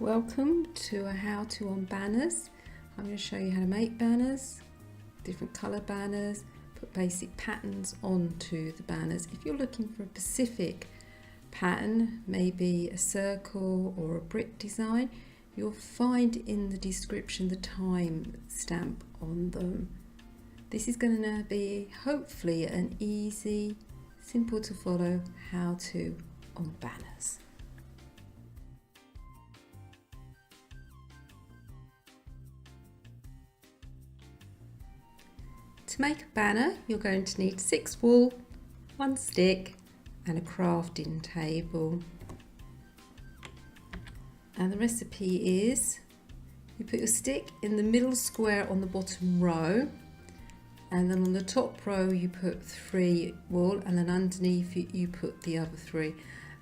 Welcome to a how to on banners. I'm going to show you how to make banners, different colour banners, put basic patterns onto the banners. If you're looking for a specific pattern, maybe a circle or a brick design, you'll find in the description the time stamp on them. This is going to be hopefully an easy, simple to follow how to on banners. To make a banner, you're going to need 6 wool, 1 stick and a crafting table. And the recipe is, you put your stick in the middle square on the bottom row, and then on the top row you put 3 wool, and then underneath it you put the other 3,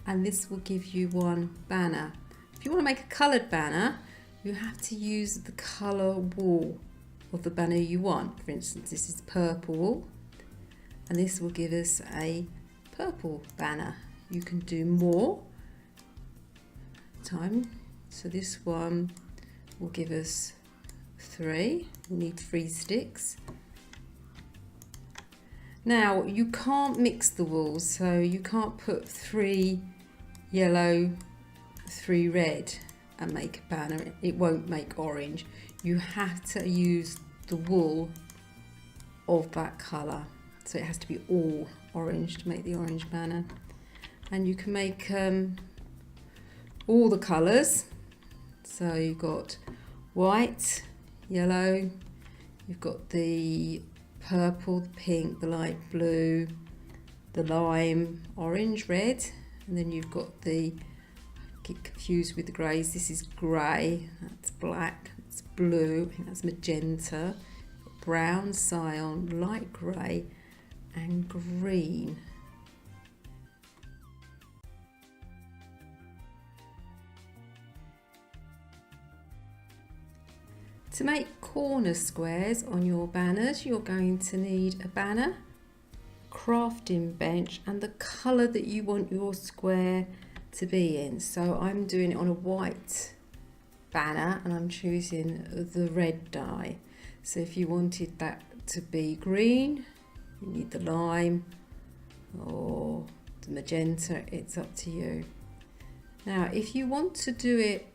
and this will give you one banner. If you want to make a coloured banner, you have to use the colour wool of the banner you want. For instance, this is purple wool, and this will give us a purple banner. You can do more time, so this one will give us 3. We need 3 sticks. Now you can't mix the wool, so you can't put 3 yellow, 3 red and make a banner. It won't make orange. You have to use the wool of that colour, so it has to be all orange to make the orange banner. And you can make all the colours, so you've got white, yellow, you've got the purple, the pink, the light blue, the lime, orange, red, and then you've got the, get confused with the greys, this is grey, that's black, it's blue, I think that's magenta, brown, cyan, light grey and green. To make corner squares on your banners, you're going to need a banner, crafting bench and the colour that you want your square to be in. So I'm doing it on a white banner and I'm choosing the red dye. So if you wanted that to be green, you need the lime or the magenta, it's up to you. Now if you want to do it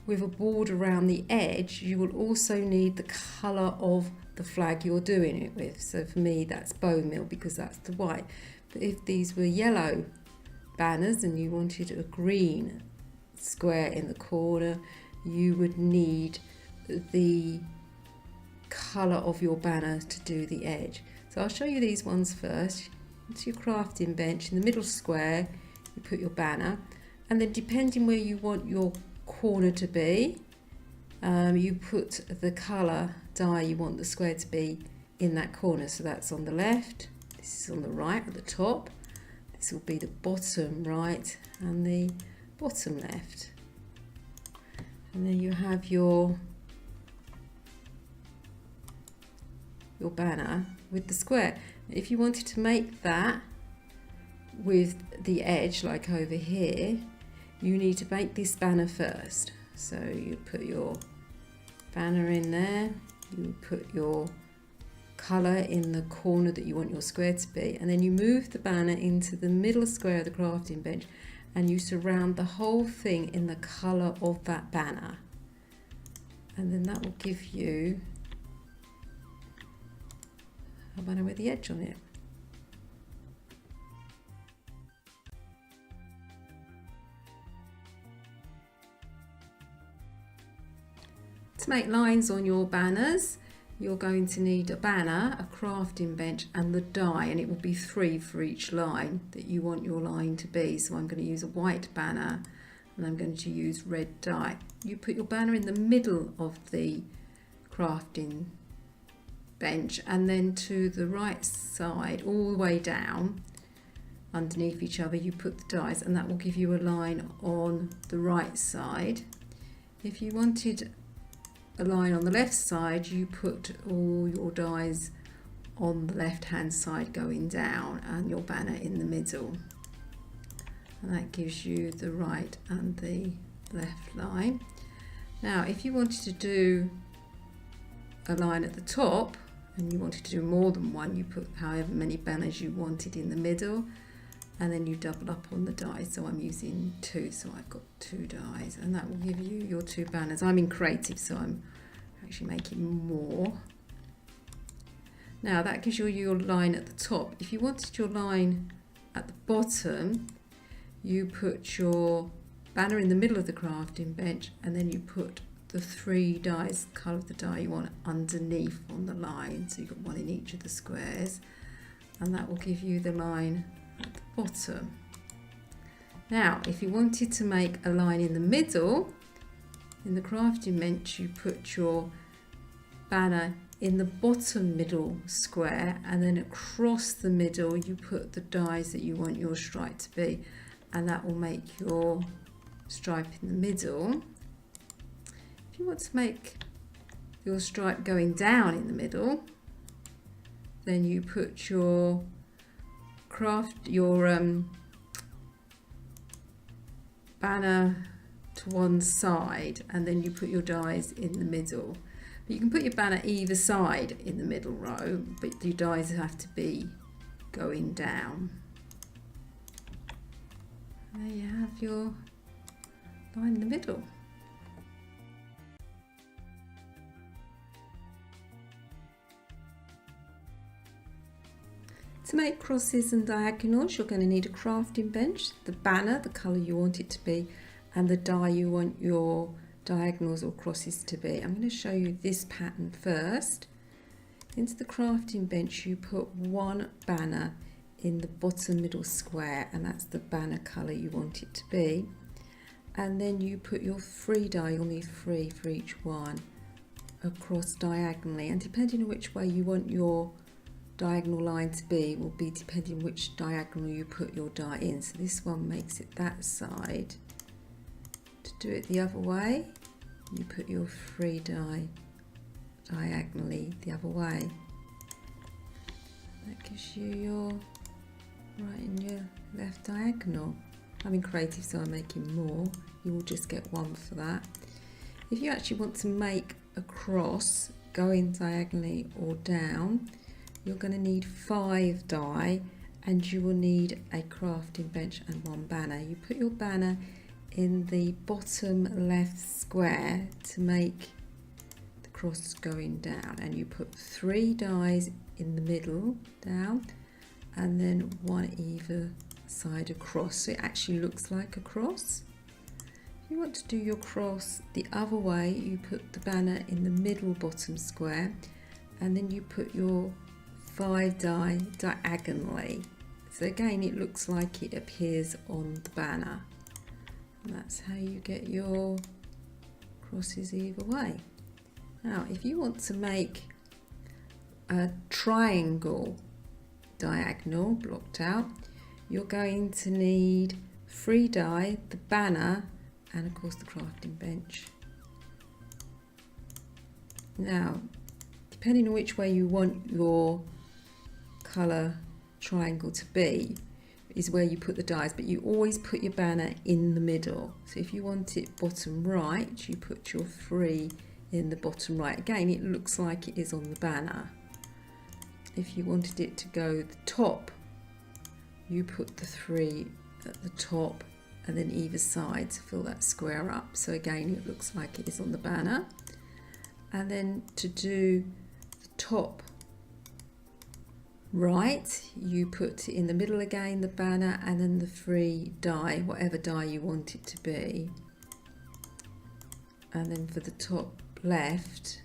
with a border around the edge, you will also need the colour of the flag you're doing it with. So for me that's bone meal because that's the white. But if these were yellow banners and you wanted a green square in the corner, you would need the colour of your banner to do the edge. So I'll show you these ones first. Into your crafting bench, in the middle square you put your banner, and then depending where you want your corner to be, you put the colour dye you want the square to be in that corner. So that's on the left, this is on the right at the top, this will be the bottom right and the bottom left. And then you have your banner with the square. If you wanted to make that with the edge like over here, you need to make this banner first. So you put your banner in there, you put your colour in the corner that you want your square to be, and then you move the banner into the middle square of the crafting bench and you surround the whole thing in the colour of that banner, and then that will give you a banner with the edge on it. To make lines on your banners, you're going to need a banner, a crafting bench and the die, and it will be 3 for each line that you want your line to be. So I'm going to use a white banner and I'm going to use red dye. You put your banner in the middle of the crafting bench, and then to the right side all the way down underneath each other you put the dies, and that will give you a line on the right side. If you wanted a line on the left side, you put all your dies on the left hand side going down and your banner in the middle, and that gives you the right and the left line. Now if you wanted to do a line at the top and you wanted to do more than one, you put however many banners you wanted in the middle, and then you double up on the dies. So I'm using 2, so I've got 2 dies, and that will give you your 2 banners. I'm in creative, so I'm actually making more. Now that gives you your line at the top. If you wanted your line at the bottom, you put your banner in the middle of the crafting bench, and then you put the 3 dies, colour of the die you want underneath on the line. So you've got one in each of the squares, and that will give you the line at the bottom. Now if you wanted to make a line in the middle, in the crafting bench you put your banner in the bottom middle square, and then across the middle you put the dies that you want your stripe to be, and that will make your stripe in the middle. If you want to make your stripe going down in the middle, then you put your banner to one side, and then you put your dies in the middle. But you can put your banner either side in the middle row, but your dies have to be going down. There you have your line in the middle. To make crosses and diagonals, you're going to need a crafting bench, the banner, the colour you want it to be, and the die you want your diagonals or crosses to be. I'm going to show you this pattern first. Into the crafting bench you put 1 banner in the bottom middle square, and that's the banner colour you want it to be. And then you put your 3 die, you'll need 3 for each one, across diagonally, and depending on which way you want your diagonal line to be will be depending which diagonal you put your die in. So this one makes it that side. To do it the other way, you put your 3 die diagonally the other way. That gives you your right and your left diagonal. I'm in creative, so I'm making more. You will just get 1 for that. If you actually want to make a cross going diagonally or down, you're going to need 5 die, and you will need a crafting bench and 1 banner. You put your banner in the bottom left square to make the cross going down, and you put 3 dies in the middle down, and then 1 either side across, so it actually looks like a cross. If you want to do your cross the other way, you put the banner in the middle bottom square, and then you put your 5 die diagonally. So again, it looks like it appears on the banner. And that's how you get your crosses either way. Now, if you want to make a triangle diagonal blocked out, you're going to need 3 die, the banner, and of course the crafting bench. Now, depending on which way you want your colour triangle to be is where you put the dies, but you always put your banner in the middle. So if you want it bottom right, you put your 3 in the bottom right. Again, it looks like it is on the banner. If you wanted it to go the top, you put the 3 at the top and then either side to fill that square up. So again, it looks like it is on the banner. And then to do the top right, you put in the middle again the banner, and then the 3 die, whatever die you want it to be. And then for the top left,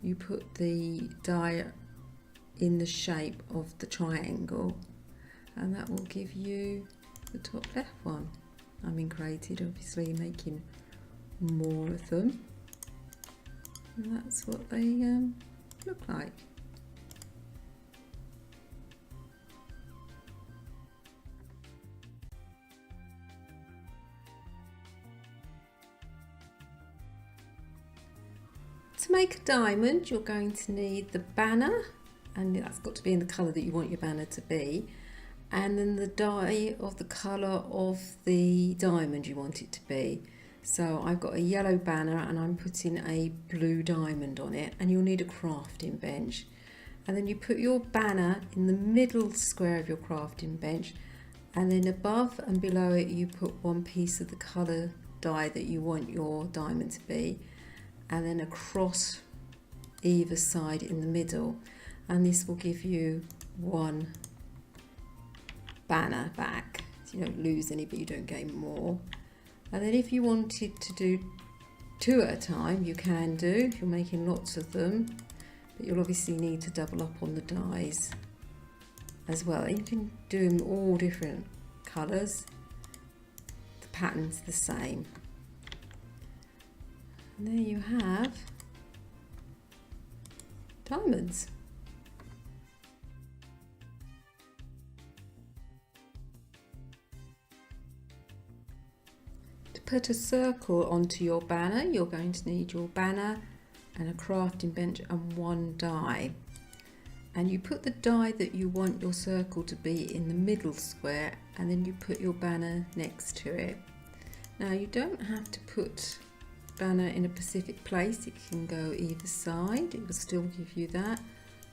you put the die in the shape of the triangle, and that will give you the top left one. I'm in Gradiant, obviously making more of them, and that's what they look like. To make a diamond, you're going to need the banner, and that's got to be in the colour that you want your banner to be, and then the die of the colour of the diamond you want it to be. So I've got a yellow banner and I'm putting a blue diamond on it, and you'll need a crafting bench. And then you put your banner in the middle square of your crafting bench, and then above and below it you put one piece of the colour dye that you want your diamond to be, and then across either side in the middle, and this will give you one banner back. So you don't lose any, but you don't gain more. And then if you wanted to do 2 at a time, you can do, if you're making lots of them, but you'll obviously need to double up on the dyes as well. And you can do them all different colours, the pattern's the same. And there you have diamonds. To put a circle onto your banner, you're going to need your banner and a crafting bench and one die. And you put the die that you want your circle to be in the middle square, and then you put your banner next to it. Now you don't have to put banner in a specific place, it can go either side, it will still give you that,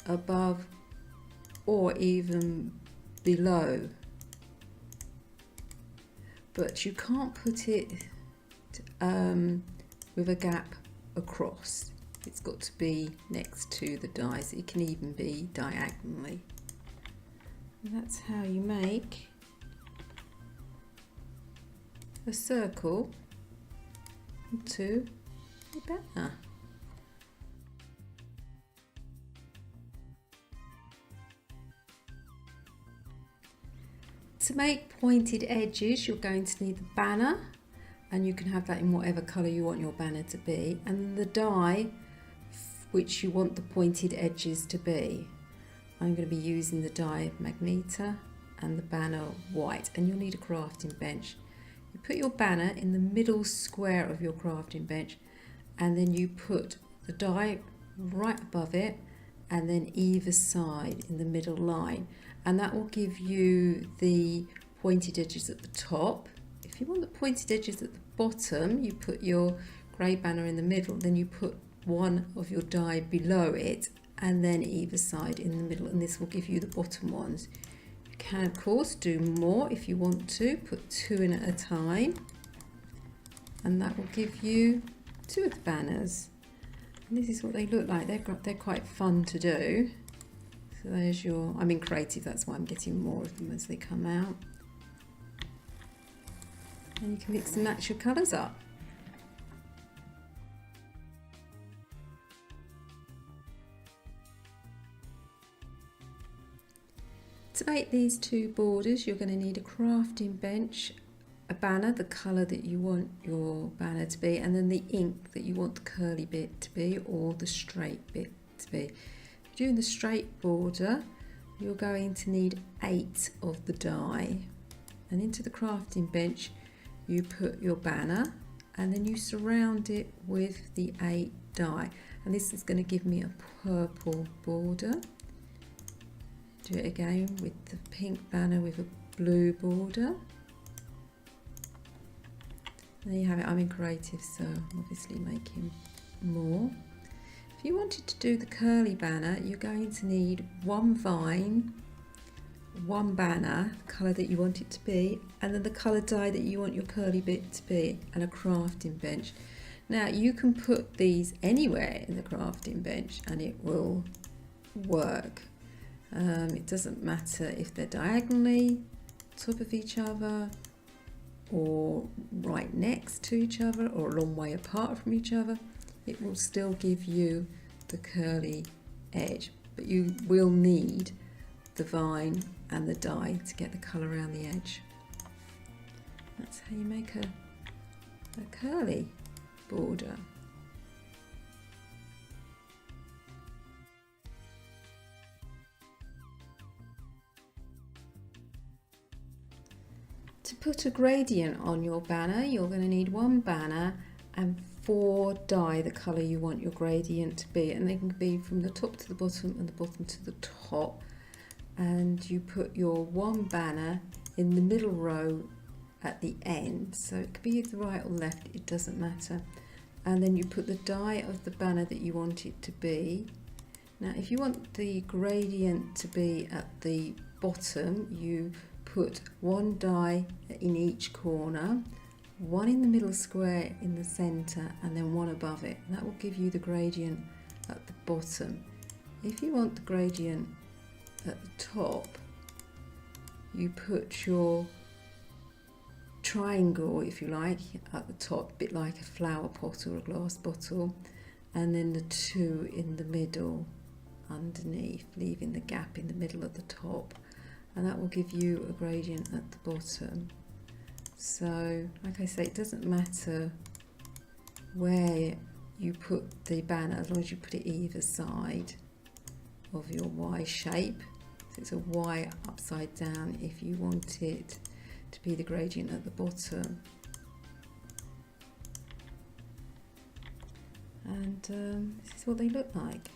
above or even below, but you can't put it with a gap across. It's got to be next to the dies. It can even be diagonally. And that's how you make a circle into a banner. To make pointed edges, you're going to need the banner, and you can have that in whatever colour you want your banner to be, and the die which you want the pointed edges to be. I'm going to be using the die magenta and the banner white, and you'll need a crafting bench. You put your banner in the middle square of your crafting bench, and then you put the die right above it, and then either side in the middle line, and that will give you the pointed edges at the top. If you want the pointed edges at the bottom, you put your grey banner in the middle, then you put one of your die below it, and then either side in the middle, and this will give you the bottom ones. You can of course do more if you want to, put 2 in at a time, and that will give you 2 of the banners. And this is what they look like. They're quite fun to do. So there's your, I'm in creative, that's why I'm getting more of them as they come out. And you can mix and match your colours up. To make these 2 borders, you're going to need a crafting bench, a banner, the colour that you want your banner to be, and then the ink that you want the curly bit to be or the straight bit to be. If you're doing the straight border, you're going to need 8 of the die, and into the crafting bench you put your banner, and then you surround it with the 8 die, and this is going to give me a purple border. Do it again with the pink banner with a blue border. There you have it. I'm in creative, so I'm obviously making more. If you wanted to do the curly banner, you're going to need 1 vine, 1 banner, the colour that you want it to be, and then the colour die that you want your curly bit to be, and a crafting bench. Now you can put these anywhere in the crafting bench and it will work. It doesn't matter if they're diagonally top of each other, or right next to each other, or a long way apart from each other. It will still give you the curly edge, but you will need the vine and the die to get the colour around the edge. That's how you make a curly border. To put a gradient on your banner, you're going to need 1 banner and 4 die the colour you want your gradient to be, and they can be from the top to the bottom and the bottom to the top. And you put your 1 banner in the middle row at the end, so it could be the right or left, it doesn't matter. And then you put the die of the banner that you want it to be. Now if you want the gradient to be at the bottom, you put one die in each corner, one in the middle square in the center, and then one above it. That will give you the gradient at the bottom. If you want the gradient at the top, you put your triangle, if you like, at the top, a bit like a flower pot or a glass bottle, and then the two in the middle underneath, leaving the gap in the middle at the top, and that will give you a gradient at the bottom. So like I say, it doesn't matter where you put the banner as long as you put it either side of your Y shape. So it's a Y upside down if you want it to be the gradient at the bottom. And this is what they look like.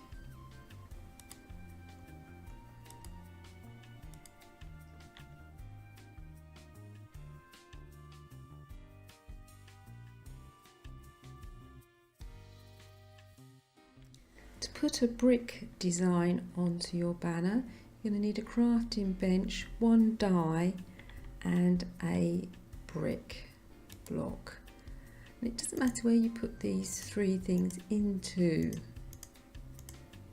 To put a brick design onto your banner, you're going to need a crafting bench, one die and a brick block. And it doesn't matter where you put these three things into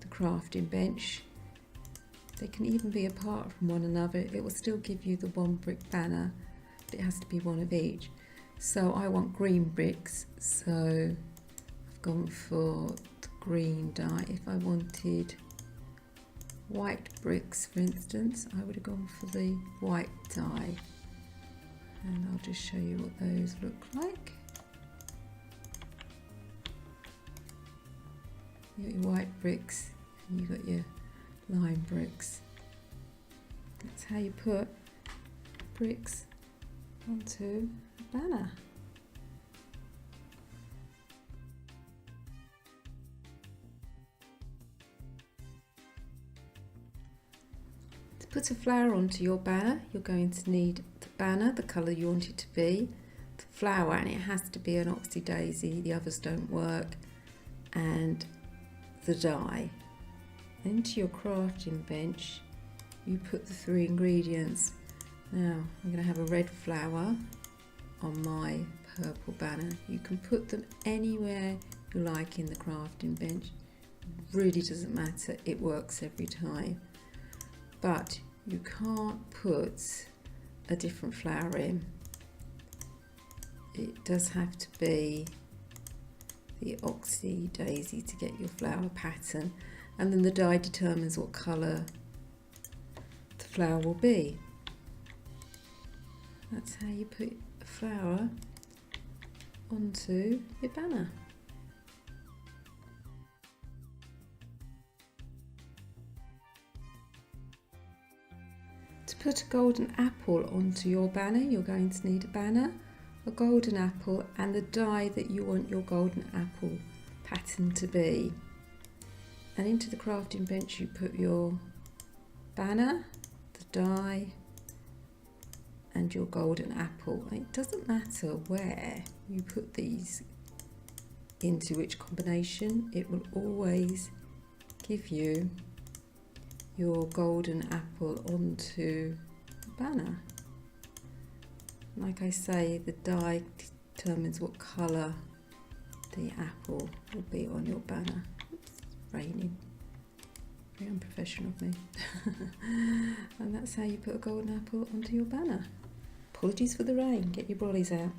the crafting bench. They can even be apart from one another. It will still give you the one brick banner, but it has to be one of each. So I want green bricks, so I've gone for the green die. If I wanted white bricks, for instance, I would have gone for the white die. And I'll just show you what those look like. You got your white bricks and you got your lime bricks. That's how you put bricks onto a banner. To put a flower onto your banner, you're going to need the banner, the colour you want it to be, the flower, and it has to be an oxy daisy, the others don't work, and the die. Into your crafting bench you put the three ingredients. Now I'm going to have a red flower on my purple banner. You can put them anywhere you like in the crafting bench, really doesn't matter, it works every time. But you can't put a different flower in. It does have to be the oxy daisy to get your flower pattern, and then the die determines what colour the flower will be. That's how you put a flower onto your banner. To put a golden apple onto your banner, you're going to need a banner, a golden apple, and the die that you want your golden apple pattern to be. And into the crafting bench you put your banner, the die, and your golden apple. And it doesn't matter where you put these into which combination, it will always give you your golden apple onto the banner. Like I say, the die determines what colour the apple will be on your banner. Oops, it's raining. Very unprofessional of me. And that's how you put a golden apple onto your banner. Apologies for the rain, get your brollies out.